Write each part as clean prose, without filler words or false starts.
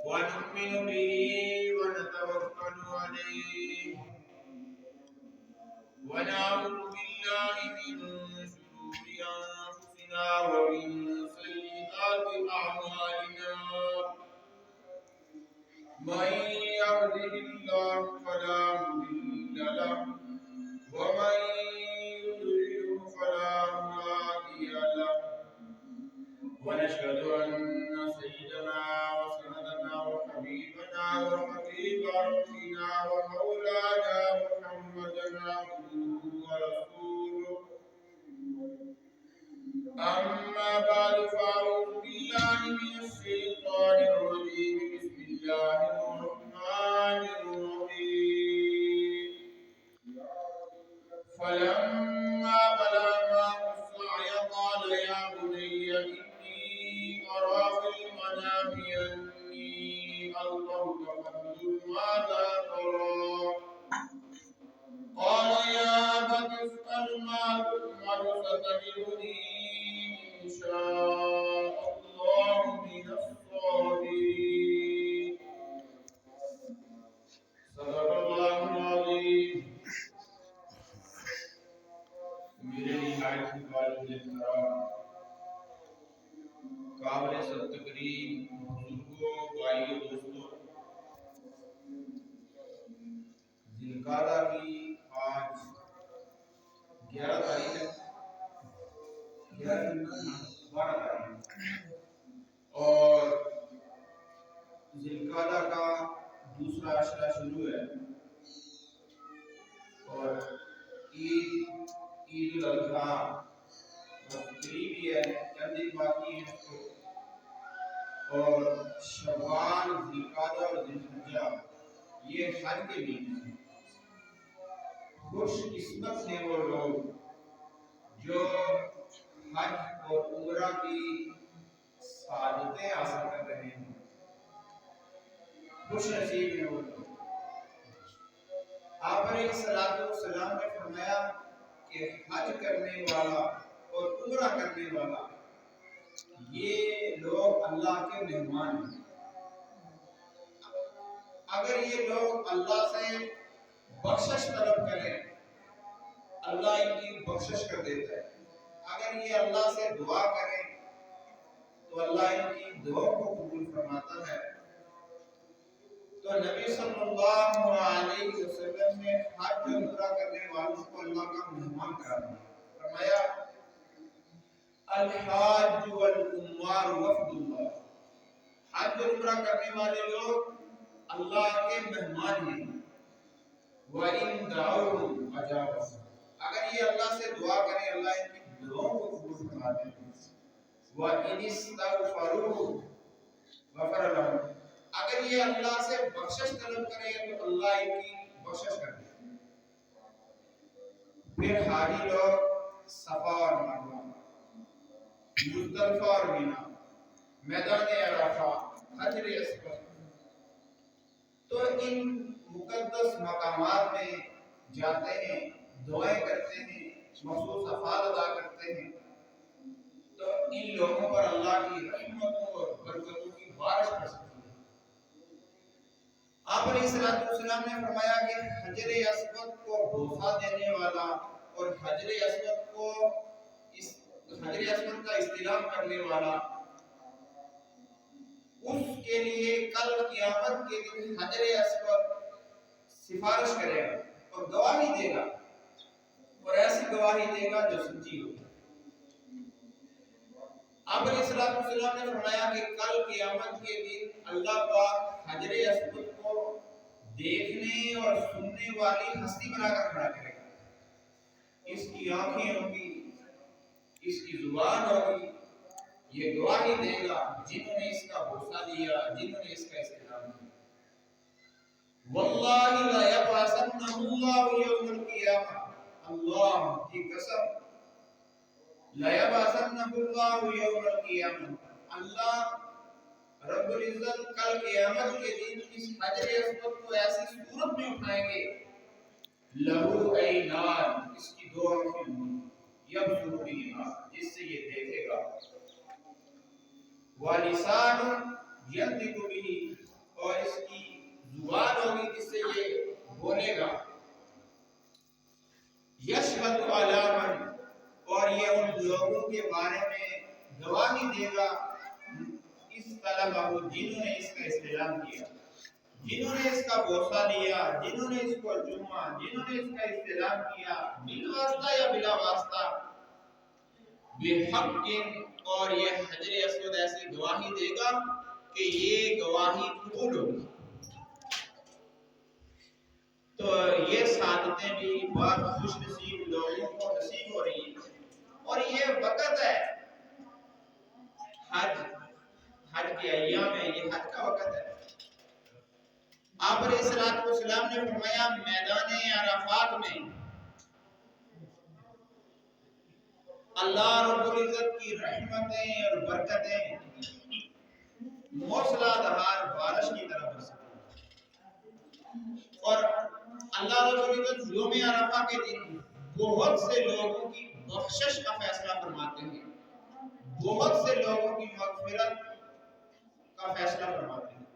ونؤمن به ونتوكل عليه ونعوذ بالله من شرور أنفسنا ومن سيئات أعمالنا من يهده الله فلا مضل له ومن يضلل فلا هادي له ونشهد أن سيدنا وسندنا وحبيبنا وحبيب ربنا ومولانا محمدا عبده ورسوله أما بعد فأعوذ بالله من الشيطان الرجيم بسم الله الرحمن الرحيم فلما بلغ معه السعي قال يا بني إني أرى في المنام أني أذبحك فانظر ماذا ترى قال يا أبت افعل ما تؤمر ستجدني إن شاء الله من الصابرين صدق الله العظيم میرے نہایت والد احترام قابل تقریم بزرگوں بھائیوں دوستوں ذوالقعدہ کی آج 11 تاریخ ہے 12 تاریخ اور ذوالقعدہ کا دوسرا عشرہ شروع ہے اور عید الاضحیٰ قریبی ہے چند دن باقی ہیں اس کو اور شوال ذوالقعدہ اور ذوالحجہ یہ حج کے مہینے ہیں خوش قسمت ہیں وہ لوگ جو حج اور عمرہ کی سعادتیں حاصل کر رہے ہیں خوش نصیب ہیں وہ لوگ آپ علیہ السلام نے فرمایا کہ حج کرنے والا اور عمرہ کرنے والا یہ لوگ اللہ کے مہمان ہیں اگر یہ لوگ اللہ سے بخشش طلب کریں اللہ ان کی بخشش کر دیتا ہے اگر یہ اللہ سے دعا کریں تو اللہ ان کی دعا کو قبول فرماتا ہے تو نبی صلی اللہ علیہ وسلم نے حج و عمرہ کرنے والوں کو اللہ کا مہمان قرار دیا فرمایا الحاج والعمار وفد اللہ حج و عمرہ کرنے والے لوگ اللہ کے مہمان ہیں وَإِن دَعَوْهُمْ أَجَابَهُمْ اگر یہ اللہ سے دعا کریں اللہ ان کی دعاؤں کو قبول فرماتے ہیں وَإِنِ اسْتَغْفَرُوهُ غَفَرَ لَهُمْ اگر یہ اللہ سے بخشش طلب کریں تو اللہ ان کی بخشش کرتے ہیں پھر حاجی لوگ صفا اور مروہ مزدلفہ اور مینا میدان عرفہ حجر اسود تو ان مقدس مقامات میں جاتے ہیں دعائیں کرتے ہیں مخصوص افعال ادا کرتے ہیں تو ان لوگوں پر اللہ کی رحمتوں اور برکتوں کی بارش پڑ سکتی ہے آپ علیہ السلام نے فرمایا کہ حجر اسود کو بوسہ دینے والا اور حجر اسود کا استلام کرنے والا اس کے لیے کل قیامت کے دن حجر اسود سفارش کرے گا اور گواہی دے گا اور ایسی گواہی دے گا جو سچی ہو آپ علیہ السلام نے فرمایا کہ کل قیامت کے دن اللہ پاک حجر اسود کو دیکھنے اور سننے والی ہستی بنا کر کھڑا کرے گا اس کی آنکھیں ہوگی اس کی زبان ہوگی یہ گواہی دے گا جنہوں نے اس کا بوسہ دیا جنہوں نے اس کا استلام کیا واللہ لا یبعثنہ اللہ یوم القیامہ اللہ کی قسم لا یبعثنہ اللہ یوم القیامہ اللہ رب العزت کل قیامت کے دن اس حجر اسود کو ایسی صورت میں اٹھائیں گے لہو عینان اس کی دو آنکھیں ہوں یبصر بہما جس سے یہ دیکھے گا ولسان ینطق به اور اس کی زبان ہوگی جس سے یہ بولے گا، یشهد علی من، اور یہ ان لوگوں کے بارے میں گواہی دے گا اس طلبہ، جنہوں نے اس کا استعلام کیا، جنہوں نے اس کا بوسہ لیا، جنہوں نے اس کو چوما، جنہوں نے اس کا استعلام کیا، بالواسطہ یا بلا واسطہ، بحق، اور یہ حجر اسود ایسی گواہی دے گا کہ یہ گواہی قبول ہوگی۔ تو یہ سعادتیں بھی بہت خوش نصیب لوگوں کو نصیب ہو رہی ہیں، اور یہ وقت ہے حج کے ایام میں، یہ حج کا وقت ہے۔ آپ علیہ الصلوۃ والسلام نے فرمایا میدان عرفات میں اللہ رب العزت کی رحمتیں اور برکتیں موسلا دھار بارش کی طرح برسیں، اور اللہ رب العزت یوم عرفہ کے دن بہت سے لوگوں کی بخشش کا فیصلہ فرماتے ہیں، بہت سے لوگوں کی مغفرت کا فیصلہ فرماتے ہیں۔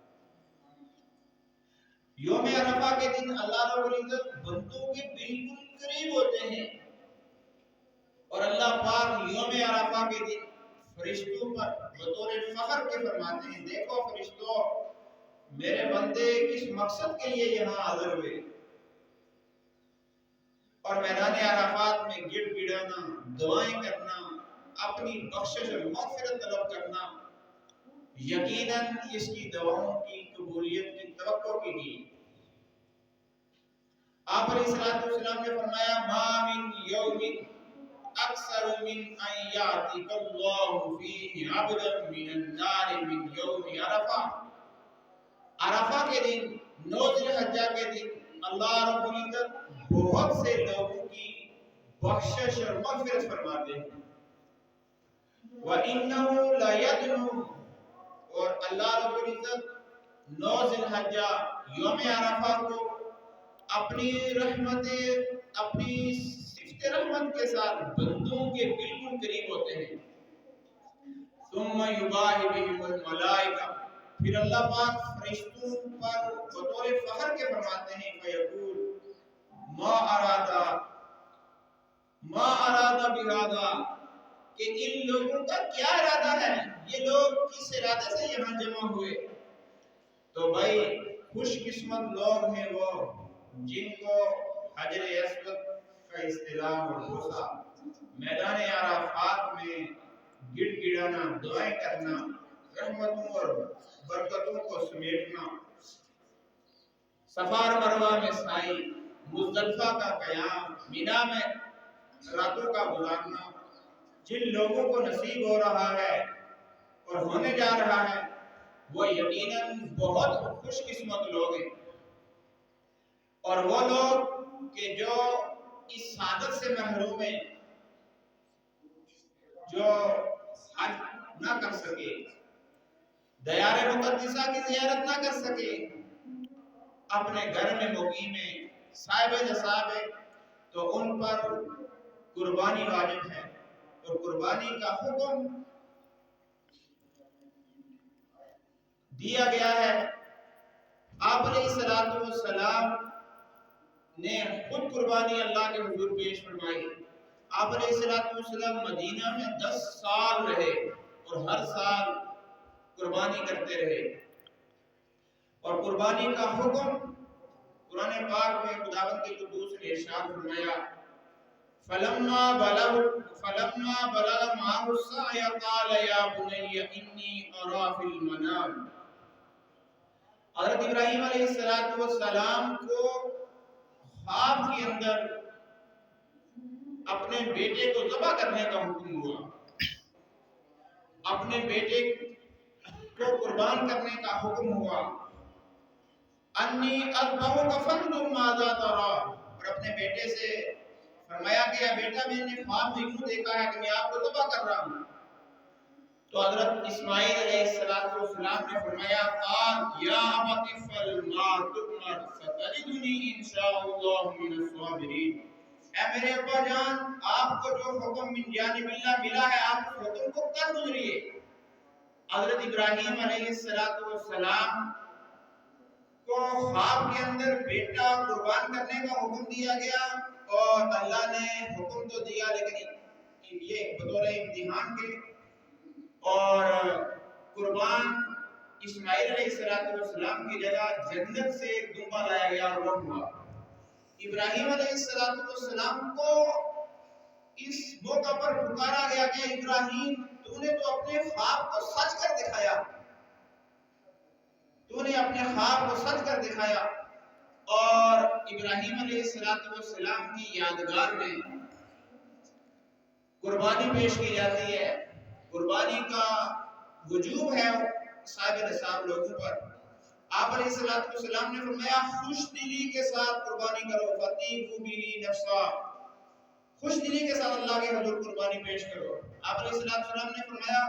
یوم عرفہ کے دن اللہ رب العزت بندوں کے بالکل قریب ہوتے ہیں، اور اللہ پاک یوم عرفہ کے دن فرشتوں پر بطور فخر کے فرماتے ہیں، دیکھو فرشتوں، میرے بندے کس مقصد کے لیے یہاں حاضر ہوئے، اور میدان عرفات میں گڑ گڑانا، دعائیں کرنا، اپنی بخشش اور مغفرت طلب کرنا، یقیناً اس کی دعاؤں کی قبولیت کی توقع کی گئی۔ آپ علیہ الصلوۃ والسلام نے فرمایا ما من یوم اکثر من ان یاتیک اللہ فیہ عبدا من النار من یوم عرفہ، عرفہ کے دن، 9 ذی الحجہ کے دن اللہ رب العزت بہت سے لوگوں کی بخشش اور مغفرت فرماتے ہیں۔ وَإِنَّهُ لَيَدْنُو، اور اللہ رب العزت 9 ذی الحجہ یوم عرفہ کو اپنی رحمتیں، اپنی صفت رحمت کے ساتھ بندوں کے بالکل قریب ہوتے ہیں۔ ثم یباہی بہم الملائکہ، پھر اللہ پاک فرشتوں پر بطور فخر کے فرماتے ہیں، فیقول ما اراد بہذا، کہ ان لوگوں کا کیا ارادہ ہے، یہ لوگ کس ارادے سے یہاں جمع ہوئے؟ تو بھائی خوش قسمت لوگ ہیں وہ جن کو حجر اسود کا استلام اور بوسہ، میدان عرفات میں گڑ گڑانا، دعائیں کرنا، رحمتوں اور برکتوں کو سمیٹنا، صفا اور مروہ میں سعی، مزدلفہ کا قیام، مینا میں راتوں کا گزارنا، جن لوگوں کو نصیب ہو رہا ہے اور ہونے جا رہا ہے وہ یقیناً بہت خوش قسمت لوگ ہیں، اور وہ لوگ کہ جو اس سعادت سے محروم ہیں، جو حج نہ کر سکے، دیار مقدسہ کی زیارت نہ کر سکے، اپنے گھر میں مقیم ہیں، صاحب نصاب ہے، تو ان پر قربانی واجب ہے، اور قربانی کا حکم دیا گیا ہے۔ آپ علیہ الصلوۃ والسلام نے خود قربانی اللہ کے حضور پیش فرمائی۔ آپ علیہ الصلوۃ والسلام مدینہ میں 10 سال رہے اور ہر سال قربانی کرتے رہے، اور قربانی کا حکم قرآن پاک میں خداوند کے قدوس نے ارشاد فرمایا فلما بلغ معه السعي قال يا بني إني أرى في المنام، حضرت ابراہیم علیہ السلام کو خواب کے اندر اپنے بیٹے کو ذبح کرنے کا حکم ہوا، اپنے بیٹے کو قربان کرنے کا حکم ہوا، انی اذبحک فانظر ماذا ترى، اور اپنے بیٹے سے فرمایا گیا بیٹا میں نے خواب میں یوں دیکھا ہے کہ میں آپ کو ذبح کر رہا ہوں۔ تو حضرت اسماعیل علیہ السلام نے فرمایا قال یا ابت افعل ما تؤمر ستجدنی ان شاء اللہ من الصابرین، اے میرے ابا جان آپ کو جو حکم من جانب اللہ ملا ہے آپ اس حکم کو کر گزریے۔ حضرت ابراہیم علیہ السلام تو خواب کے اندر بیٹا قربان کرنے کا حکم دیا گیا، اور اللہ نے حکم تو دیا لیکن یہ بطور امتحان کے، اور قربان اسماعیل علیہ السلام کی جگہ جنت سے ایک دمبا لایا گیا اور وہ ہوا۔ ابراہیم علیہ السلام کو اس موقع پر پکارا گیا کہ ابراہیم تو نے تو اپنے خواب کو سچ کر دکھایا، تو نے اپنے خواب کو سچ کر دکھایا۔ اور ابراہیم علیہ السلام کی یادگار میں قربانی پیش کی جاتی ہے۔ قربانی کا وجوب ہے صاحب نصاب لوگوں پر۔ آپ علیہ السلام نے فرمایا خوش دلی کے ساتھ قربانی کرو، فَطِيبُوا بِهِ نَفْسًا، خوش دلی کے ساتھ اللہ کے حضور قربانی پیش کرو۔ آپ علیہ السلام نے فرمایا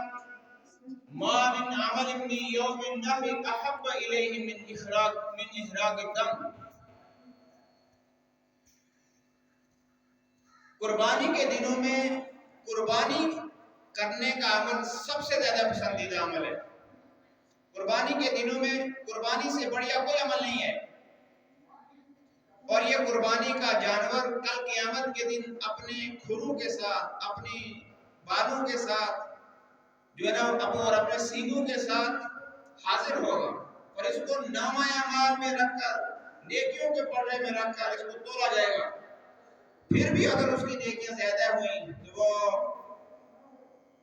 ما من عمل من یوم النحر احب الیہ من احراق الدم، قربانی کے دنوں میں قربانی کرنے کا عمل سب سے زیادہ پسندیدہ عمل ہے۔ قربانی کے دنوں میں قربانی سے بڑھیا کوئی عمل نہیں ہے، اور یہ قربانی کا جانور کل قیامت کے دن اپنے کھروں کے ساتھ، اپنی بالوں کے ساتھ جو ہے نا اور اپنے سینگوں کے ساتھ حاضر ہوگا، اور اس کو نامہ اعمال میں رکھ کر، نیکیوں کے پڑھے میں رکھ کر اس کو تولا جائے گا۔ پھر بھی اگر اس کی نیکیاں زیادہ ہوئیں تو وہ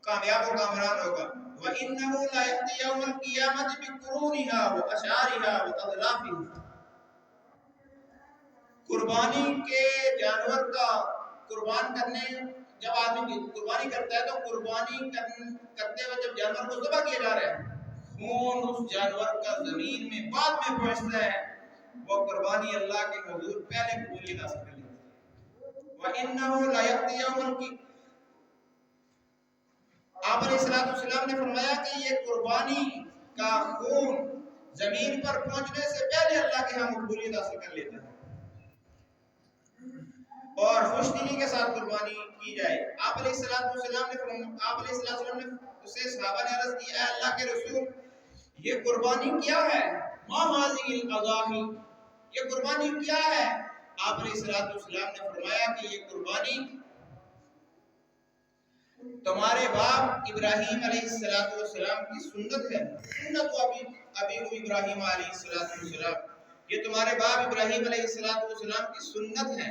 کامیاب و کامران ہوگا۔ وَإِنَّهُ لَا يَأْتِي يَوْمَ الْقِيَامَةِ بِقُرُونِهَا وَأَشْعَارِهَا وَأَظْلَافِهَا، قربانی کے جانور کا قربان کرنے، جب آدمی قربانی کرتا ہے تو قربانی کرتے ہوئے جب جانور کو ذبح کیا جا رہا ہے، خون اس جانور کا زمین میں بعد میں پہنچتا ہے، وہ قربانی اللہ کے حضور پہلے قبولیت حاصل کر لیتی ہے۔ وَإِنَّهُ لَا يَأْتِي يَوْمَ الْقِيَامَةِ، آپ علیہ السلام نے فرمایا کہ یہ قربانی کا خون زمین پر پہنچنے سے پہلے اللہ کے ہاں مقبولیت حاصل کر لیتا ہے، اور خوش دلی کے ساتھ قربانی کی جائے۔ آپ علیہ السلام نے اسے صحابہ نے عرض کیا، اے اللہ کے رسول یہ قربانی کیا ہے؟ ما هذه الاضاحی، یہ قربانی کیا ہے؟ آپ علیہ السلام نے فرمایا کہ یہ قربانی تمہارے باپ ابراہیم علیہ السلام کی سنت ہے، سنت ابی ابراہیم علیہ السلام، یہ تمہارے باپ ابراہیم علیہ السلام کی سنت ہے۔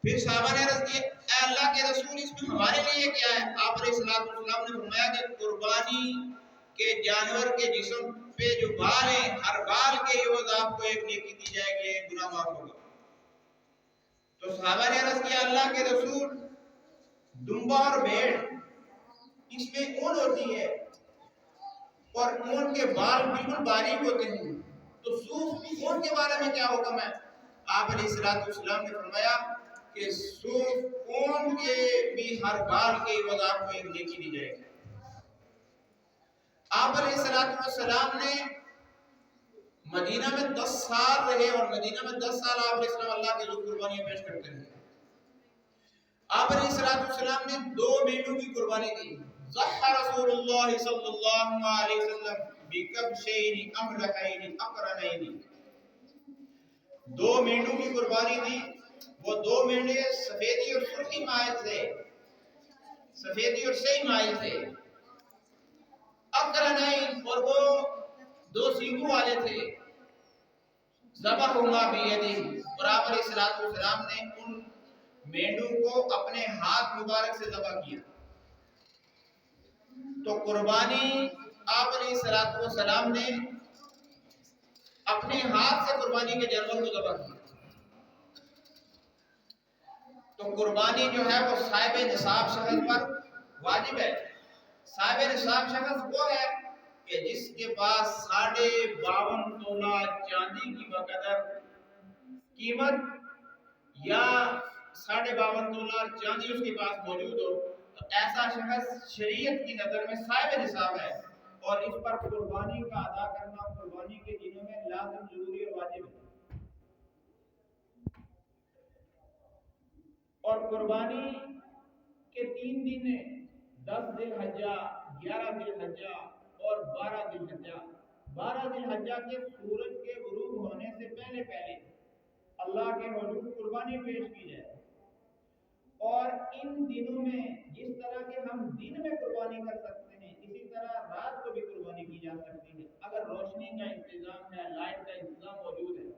پھر صحابہ نے عرض کی، اے اللہ کے رسول اس میں ہمارے لیے کیا ہے؟ آپ علیہ السلام نے فرمایا کہ قربانی کے جانور کے جسم پہ جو بال ہیں، ہر بال کے عوض آپ کو ایک نیکی دی جائے گی، ایک گناہ معاف ہوگا۔ تو صحابہ نے عرض کیا، اللہ کے رسول دمبا اور بھیڑ اس میں اون ہوتی ہے اور اون کے بال بالکل باریک ہوتے ہیں، تو صوف اون کے بارے میں کیا حکم ہے؟ آپ علیہ السلام نے فرمایا کہ صوف اون کے بھی ہر بال کے عوض آپ کو ایک نیکی دی جائے گی۔ آپ علیہ السلام نے مدینہ میں 10 سال رہے، اور مدینہ میں 10 سال آپ علیہ السلام اللہ کے ذکر قربانیاں پیش کرتے رہے۔ آپ علیہ السلام نے 2 مینوں کی قربانی دی۔ ضحى رسول اللہ صلی اللہ علیہ وسلم بکبشین املحین اقرنین، 2 مینوں کی قربانی دی۔ وہ 2 مینڈے سفیدی اور سرخی مائل تھے، سفیدی اور سہی مائل تھے، اقرنین، اور وہ 2 سینگوں والے تھے۔ ذبحہما بیدہ، اور آپ علیہ السلام نے ان مینڈوں کو اپنے ہاتھ مبارک سے ذبح کیا۔ تو قربانی آپ علیہ السلام نے اپنے ہاتھ سے قربانی کے جانور کو ذبح کیا۔ تو قربانی جو ہے وہ صاحب نصاب شخص پر واجب ہے۔ صاحب نصاب شخص وہ ہے کہ جس کے پاس 52.5 تولہ چاندی کی بقدر قیمت یا 52.5 تولہ چاندی اس کے پاس موجود ہو، تو ایسا شخص شریعت کی نظر میں صاحب نصاب ہے، اور اس پر قربانی کا ادا کرنا قربانی کے دنوں میں لازم، ضروری اور واجب ہے۔ اور قربانی کے 3 دن ہیں، 10 ذی الحجہ، 11 ذی الحجہ اور 12 ذی الحجہ۔ 12 ذی الحجہ کے سورج کے غروب ہونے سے پہلے پہلے اللہ کے حضور قربانی پیش کی جائے. اور ان دنوں میں جس طرح کے ہم دن میں قربانی کر سکتے ہیں اسی طرح رات کو بھی قربانی کی جا سکتی ہے اگر روشنی کا انتظام ہے، لائٹ کا انتظام موجود ہے.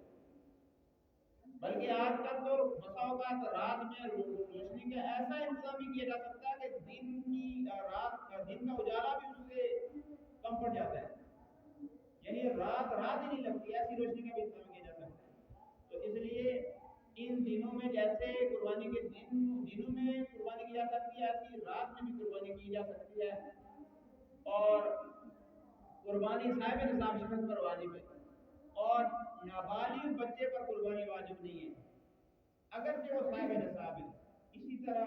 بلکہ آج کل تو بسا اوقات رات میں روشنی کا ایسا انتظام بھی کیا جا سکتا ہے کہ دن کا اجالا بھی اس سے کم پڑ جاتا ہے، یعنی رات ہی نہیں لگتی، ایسی روشنی کا بھی انتظام کیا جا سکتا ہے. تو اس لیے ان دنوں میں جیسے قربانی کے دنوں میں قربانی کی جا سکتی ہے ایسی رات میں بھی قربانی کی جا سکتی ہے. اور قربانی صاحب نصاب شخص پر واجب ہے اور نابالغ بچے پر قربانی واجب نہیں ہے اگرچہ وہ صاحب نصاب ہے. اسی طرح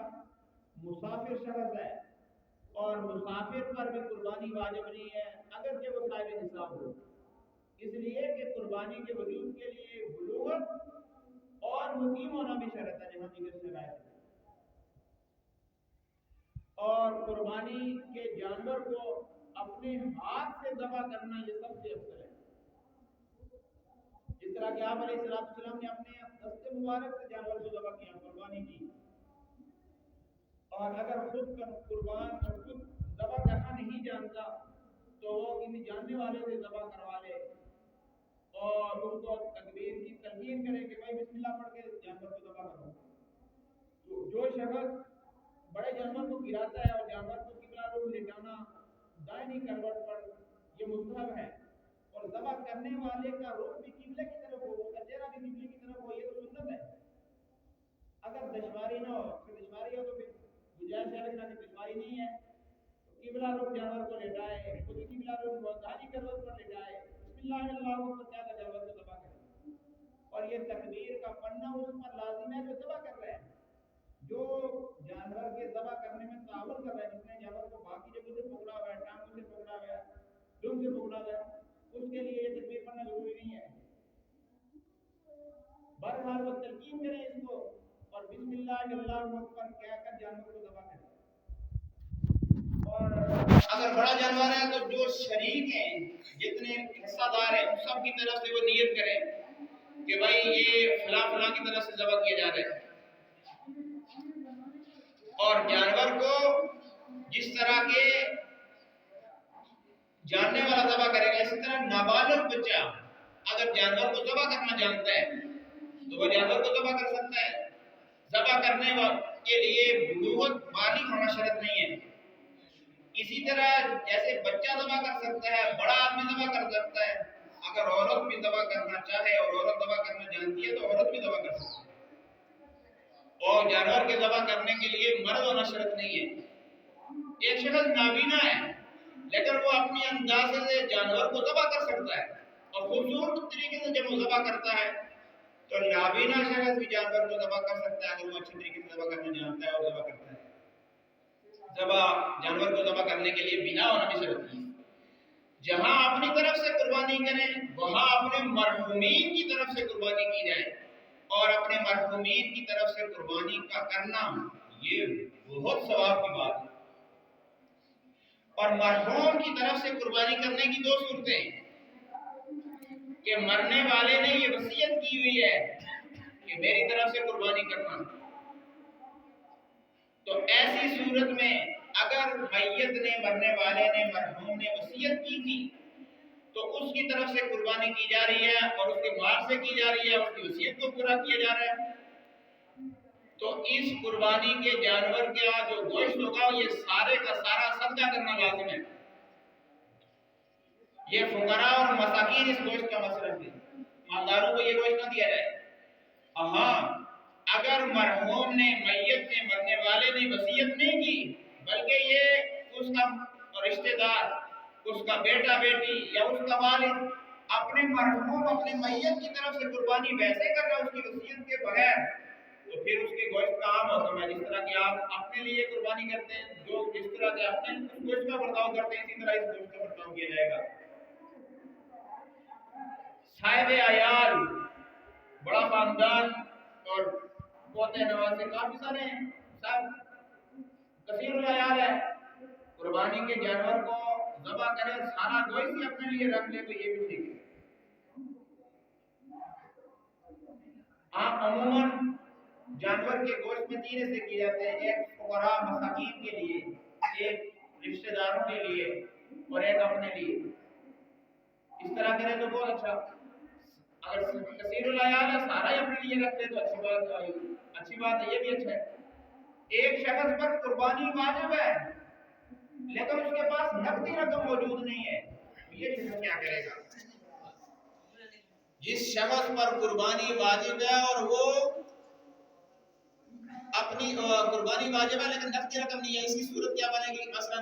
مسافر شخص ہے اور مسافر پر بھی قربانی واجب نہیں ہے اگرچہ وہ صاحب نصاب ہو، اس لیے کہ قربانی کے وجود کے لیے بلوغت اور مقیم ہونا بھی شرط ہے جہاں دیگر شرائط ہے. اور قربانی کے جانور کو اپنے ہاتھ سے ذبح کرنا یہ سب سے افضل ہے. جس طرح کہ آپ علیہ السلام نے اپنے دست مبارک سے جانور کو ذبح کیا، قربانی کی. اور اگر خود ذبح کرنا نہیں جانتا تو وہ ان جاننے والے سے ذبح کروا لے اور اس کو تکبیر کی تلقین کرے کہ بھائی بسم اللہ پڑھ کے جانور کو ذبح کرو. تو جو شخص بڑے جانور کو گراتا ہے اور جانور کو قبلہ رخ لٹانا دائنی کروٹ پر یہ مستحب ہے، اور ذبح کرنے والے کا رخ بھی قبلے کی طرف ہو، اس کا چہرہ بھی قبلے کی طرف ہو، یہ تو سنت ہے. اگر دشواری نہ ہو، دشواری ہو تو پھر گنجائش ہے، لیکن اگر دشواری نہیں ہے تو قبلہ رخ جانور کو لٹائے، خود قبلہ رخ دائنی کروٹ پر لٹائے، بسم اللہ اللہ اکبر کہہ کر جانور کو ذبح کرے. اور یہ تکبیر کا پڑھنا اس پر لازم ہے جو ذبح کر رہے ہیں، جو جانور کے ذبح کرنے میں تعاون کر رہا ہے، جس نے جانور کو باقی جگہوں سے پکڑا ہوا ہے، ٹانگوں سے پکڑا ہوا ہے، دم سے پکڑا ہوا ہے، اس کے لیے یہ تکبیر پڑھنا ضروری نہیں ہے. بہرحال وہ تلقین کریں اس کو اور بسم اللہ اللہ اکبر کہہ کر جانور کو ذبح کریں. اور اگر بڑا جانور ہے تو جو شریک ہیں، جتنے حصہ دار ہیں، سب کی طرف سے وہ نیت کریں کہ بھائی یہ فلاں فلاں کی طرف سے ذبح کیا جا رہا ہے. اور جانور کو جس طرح کے جاننے والا ذبح کرے گا، اسی طرح نابالغ بچہ اگر جانور کو ذبح کرنا جانتا ہے تو وہ جانور کو ذبح کر سکتا ہے. ذبح کرنے کے لیے بلوغت بالغ ہونا شرط نہیں ہے. اسی طرح جیسے بچہ ذبح کر سکتا ہے، بڑا آدمی ذبح کر سکتا ہے، اگر عورت بھی ذبح کرنا چاہے اور عورت ذبح کرنا جانتی ہے تو عورت بھی ذبح کر سکتی ہے. اور جانور کے ذبح کرنے کے لیے مرد ہونا شرط نہیں ہے. ایک شخص نابینا ہے لیکن وہ اپنی اندازے سے جانور کو ذبح کر سکتا ہے اور خوبصورت طریقے سے جب وہ ذبح کرتا ہے تو نابینا شخص بھی جانور کو ذبح کر سکتا ہے اگر وہ اچھی طریقے سے ذبح کرنا جانتا ہے اور ذبح کرتا ہے. جانور کو ذبح کرنے کے لیے بنا ہونا بھی شرط ہے. جہاں اپنی طرف سے قربانی کریں وہاں اپنے مرحومین کی طرف سے قربانی کی جائے، اور اپنے مرحومین کی طرف سے قربانی کا کرنا یہ بہت ثواب کی بات ہے. اور مرحوم کی طرف سے قربانی کرنے کی دو صورتیں ہیں کہ مرنے والے نے یہ وصیت کی ہوئی ہے کہ میری طرف سے قربانی کرنا. تو ایسی صورت میں اگر میت نے، مرنے والے نے، مرحوم نے وصیت کی تھی تو اس کی طرف سے قربانی کی جا رہی ہے اور اس کے مال سے کی جا رہی ہے، اس کی وصیت کو پورا کیا جا رہا ہے. تو اس قربانی کے جانور کا جو گوشت ہوگا یہ سارے کا سارا صدقہ کرنا لازم ہے. یہ فقراء اور مساکین اس گوشت کا مصرف ہے، مالداروں کو یہ گوشت نہ دیا جائے. ہاں اگر مرحوم نے، میت نے، مرنے والے نے وصیت نہیں کی بلکہ یہ اس کا رشتہ دار، اس کا بیٹا بیٹی یا اس کا والد اپنے مرحوم، اپنے میت کی طرف سے قربانی ویسے کر رہا ہے اس کی وصیت کے بغیر تو پھر اس کے گوشت کا عام حکم ہے. جس طرح کہ آپ اپنے لیے قربانی کرتے ہیں، جو جس طرح سے اپنے اس گوشت کا برتاؤ کرتے ہیں اسی طرح اس گوشت کا برتاؤ کیا جائے گا. صاحب عیال، بڑا خاندان اور پوتے نواسے کافی سارے ہیں، سب کثیر العیال ہے، قربانی کے جانور کو ذبح کرے سارا گوشت ہی اپنے لیے رکھ لے تو یہ بھی ٹھیک ہے. آپ عموماً جانور کے گوشت میں 3 حصے کیے جاتے ہیں، ایک فقراء مساکین کے لیے، ایک رشتہ داروں کے لیے اور ایک اپنے لیے. اس طرح کرے تو بہت اچھا. اگر کثیر العیال ہے سارا ہی اپنے لیے رکھتے تو اچھی بات ہے، یہ بھی اچھا ہے. ایک شخص پر قربانی واجب ہے لیکن اس کے پاس نقدی رقم موجود نہیں ہے، یہ شخص کیا کرے گا؟ جس شخص پر قربانی واجب ہے اور وہ اپنی قربانی واجب ہے لیکن نقدی رقم نہیں ہے، اس کی صورت کیا بنے گی؟ مثلا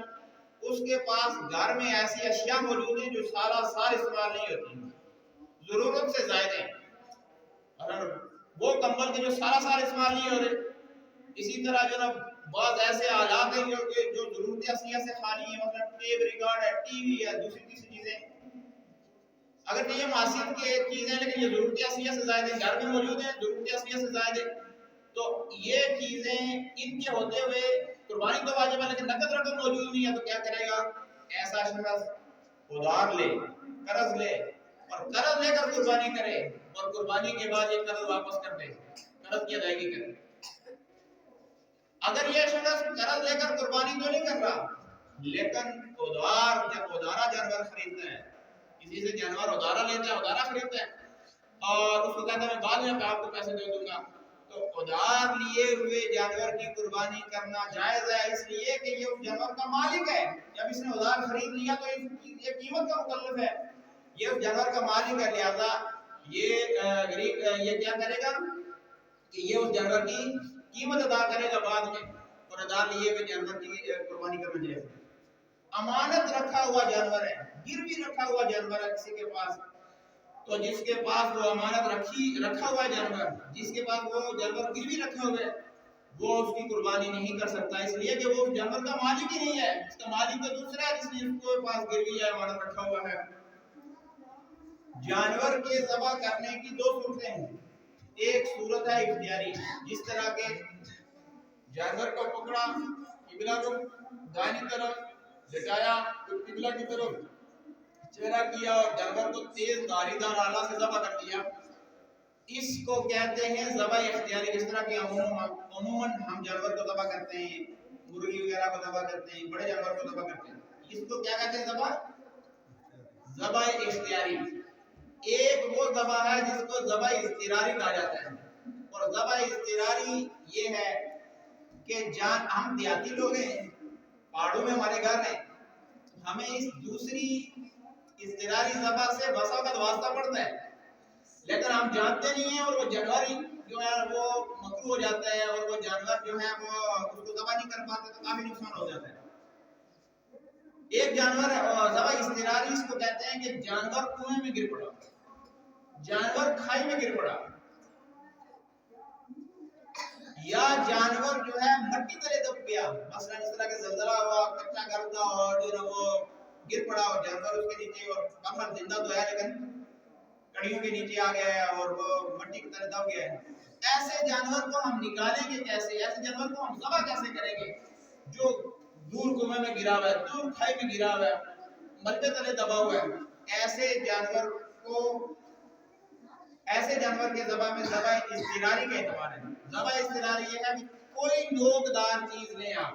اس کے پاس گھر میں ایسی اشیاء موجود ہیں جو سارا سال استعمال نہیں ہوتی، ضرورت سے زائد ہیں، وہ کمبل کے جو سارا سال استعمال نہیں ہو رہے. اسی طرح جو نا بعض ایسے آلات ہیں جو ضرورت اصلیہ سے خالی ہیں، مثلا ٹیپ ریکارڈ ہے، ٹی وی ہے، دوسری تیسری چیزیں، اگر یہ معاشیت کی چیزیں لیکن یہ ضرورت اصلیہ سے زائد ہیں، گھر میں موجود ہیں، ضرورت اصلیہ سے زائد ہیں، تو یہ چیزیں ان کے ہوتے ہوئے قربانی تو واجب ہے لیکن نقد رقم موجود نہیں ہے تو کیا کرے گا؟ ایسا شخص ادھار لے، قرض لے اور قرض لے کر قربانی کرے اور قربانی کے بعد یہ قرض واپس کر دے، قرض کی ادائیگی کرے. اگر یہ شخص قرض لے کر قربانی تو نہیں کر رہا لیکن ادارہ جانور خریدتا ہے، کسی سے جانور ادارہ لیتا ہے، ادارہ خریدتا ہے اور اس کو کہتا ہے میں بعد میں آپ کو پیسے دے دوں گا، تو ادھار لیے ہوئے جانور کی قربانی کرنا جائز ہے، اس لیے کہ یہ اس جانور کا مالک ہے. جب اس نے ادھار خرید لیا تو یہ قیمت کا مکلف ہے، یہ اس جانور کا مالک ہے، لہذا یہ غریب یہ کیا کرے گا کہ یہ اس جانور کی قیمت ادا کرے گا بعد میں، اور ادھار لیے ہوئے جانور کی قربانی کرنا جائز ہے. امانت رکھا ہوا جانور ہے، گروی رکھا ہوا جانور ہے کسی کے پاس، تو جس کے پاس وہ امانت رکھا ہوا جانور، جس کے پاس وہ جانور گروی رکھا ہوا ہے، وہ اس کی قربانی نہیں کر سکتا، اس لیے کہ وہ اس جانور کا مالک ہی نہیں ہے، اس کا مالک تو دوسرا ہے، اس لیے اس کے پاس گروی ہے، امانت رکھا ہوا ہے. جانور کے ذبح کرنے کی 2 صورتیں ہیں. ایک صورت ہے اختیاری، جس طرح کے جانور کو پکڑا، قبلہ کو دائیں طرف لٹایا، قبلہ کی طرف چہرہ کیا اور جانور کو تیز دھاری دار آلہ سے ذبح کر دیا، اس کو کہتے ہیں ذبح اختیاری. جس طرح کہ عموماً ہم جانور کو ذبح کرتے ہیں، مرغی وغیرہ کو ذبح کرتے ہیں، بڑے جانور کو ذبح کرتے ہیں، اس کو کیا کہتے ہیں؟ ذبح اختیاری. ایک وہ ذبح ہے جس کو ذبح اضطراری کہا جاتا ہے، اور ذبح اضطراری یہ ہے کہ ہم دیہاتی لوگ ہیں، پہاڑوں میں ہمارے گھر ہیں، ہمیں اس دوسری اضطراری ذبح سے بسا اوقات واسطہ پڑتا ہے لیکن ہم جانتے نہیں ہیں، اور وہ جانور جو ہے وہ مکروہ ہو جاتا ہے، اور وہ جانور جو ہے وہ اس کو ذبح نہیں کر پاتے تو کافی نقصان ہو جاتا ہے. ایک جانور ذبح اضطراری اس کو کہتے ہیں کہ جانور کنویں میں گر پڑا، جانور کھائی میں گر پڑا، یا جانور جو ہے مٹی تلے دب گیا، مثلا اس طرح کے زلزلہ ہوا، کچا گھر تھا اور جو ہے وہ گر پڑا اور جانور اس کے نیچے، اور کافر زندہ تو ہے لیکن کڑیوں کے نیچے آ گیا ہے اور وہ مٹی کی طرح دب گیا ہے. ایسے جانور کو ہم نکالیں گے کیسے؟ ایسے جانور کو ہم ذبح کیسے کریں گے جو دور کنویں میں گرا ہوا ہے، دور کھائی میں گرا ہوا ہے، ملبے تلے دبا ہوا ہے؟ ایسے جانور کے ذبح میں ذبح اضطراری کا اعتبار ہے. ذبح اضطراری یہ ہے کہ کوئی نوکدار چیز لیں، آپ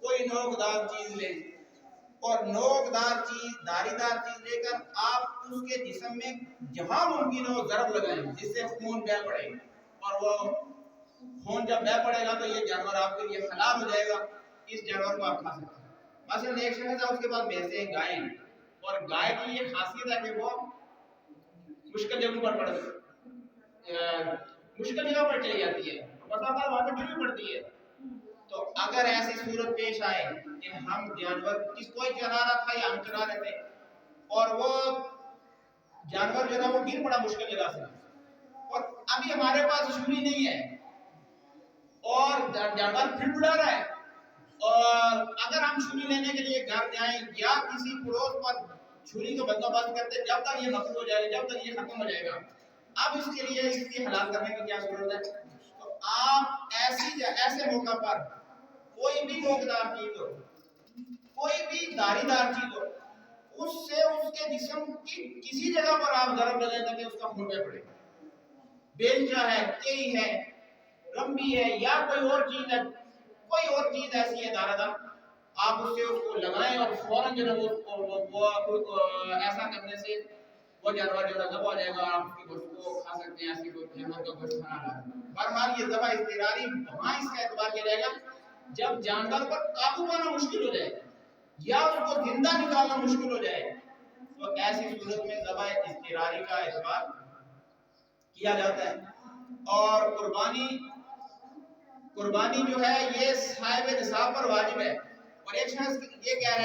کوئی نوکدار چیز لیں اور نوکدار چیز، دھاری دار چیز لے کر آپ اس کے جسم میں جہاں ممکن ہو ضرب لگائیں جس سے خون بہہ پڑے، اور وہ خون جب بہہ پڑے گا تو یہ جانور آپ کے لیے حلال ہو جائے گا، اس جانور کو آپ کھا سکتے ہیں. مثلا ایک شخص ہے، اس کے پاس بھینسیں گائیں، اور گائے کی یہ خاصیت ہے کہ وہ مشکل جگہوں پر مشکل جگہ پر چلی جاتی ہے، مسافت وہاں سے دور پڑتی ہے. تو اگر ایسی صورت پیش آئے کہ ہم جانور کی کوئی چلا رہا تھا یا ہم چلا رہے تھے اور وہ جانور جو ہے وہ گر پڑا مشکل جگہ سے، اور ابھی ہمارے پاس چھری نہیں ہے اور جانور پھر بڑھا رہا ہے، اور اگر ہم چھری لینے کے لیے گھر جائیں یا کسی پڑوس پر چھری کا بندوبست کرتے جب تک یہ مقصود ہو جائے گا، جب تک یہ ختم ہو جائے گا، اب اس کے لیے اس کی حلال کرنے کی کیا ضرورت ہے؟ تو آپ ایسے موقع پر کوئی بھی نوکدار چیز ہو، کوئی بھی داری دار چیز ہو، اس سے اس کے جسم کی کسی جگہ پر آپ ضرب لگیں تاکہ اس کا خون بہ پڑے، بیلچہ ہے، کئی ہے، رمبی ہے، یا کوئی اور چیز ہے، کوئی اور چیز ایسی ہے دارہ دار، آپ اس سے اس کو لگائیں اور فوراً جو ہے وہ ایسا کرنے سے وہ جانور جو ہے ذبح ہو جائے گا، آپ اس کی گوشت کو کھا سکتے ہیں، ایسی کوئی جانور کا گوشت کھانا ہے۔ بہرحال یہ ذبح اضطراری وہاں اس کا اعتبار کیا جائے گا جب جانور پر قابو پانا مشکل ہو جائے یا اس کو زندہ نکالنا مشکل ہو جائے، تو ایسی صورت میں ذبح اضطراری کا اعتبار کیا جاتا ہے۔ اور قربانی جو ہے یہ صاحب نصاب پر واجب ہے۔ اور ایک شخص یہ کہہ رہے ہیں